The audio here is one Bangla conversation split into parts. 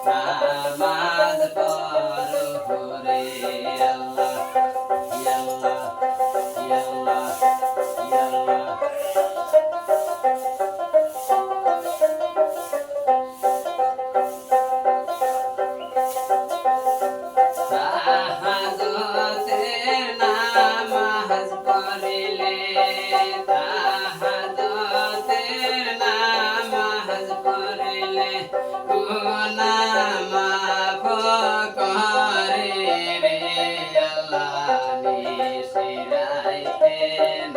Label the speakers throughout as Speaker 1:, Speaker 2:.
Speaker 1: নামাজ পড়ো রে আল্লাহ আল্লাহ আল্লাহ আল্লাহ তাহাজ্জুদের নামাজ পড়িলে তাহাজ্জুদের নামাজ পড়িলে গুনাহ মাফ করে রে আল্লাহ নিশিরাইতে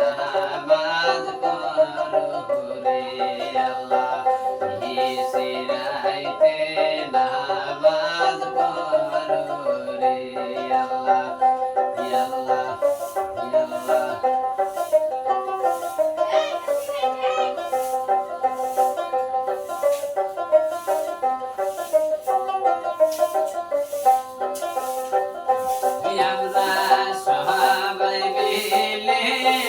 Speaker 1: নামাজ পড়ো রে আল্লাহ নিশিরাইতে নামাজ পড়ো রে আল্লাহ আল্লাহ আল্লাহ আমরা সবাই মিলে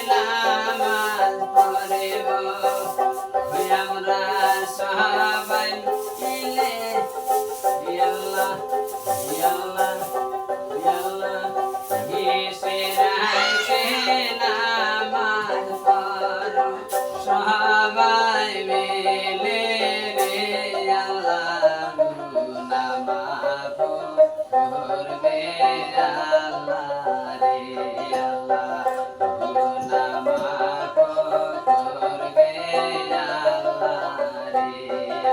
Speaker 1: নামাজ পড়িব আমরা সবাই মিলে আল্লাহ আল্লাহ আল্লাহ নিশিরাইতে নামাজ পড়ো সবাই মিলে রে আল্লাহ গুনাহ মাফ করবে আল্লাহ রে আল্লাহ গুনাহ মাফ করবে আল্লাহ রে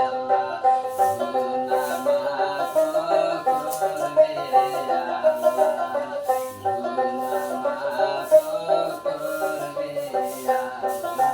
Speaker 1: আল্লাহ গুনাহ মাফ করবে আল্লাহ গুনাহ মাফ করবে আল্লাহ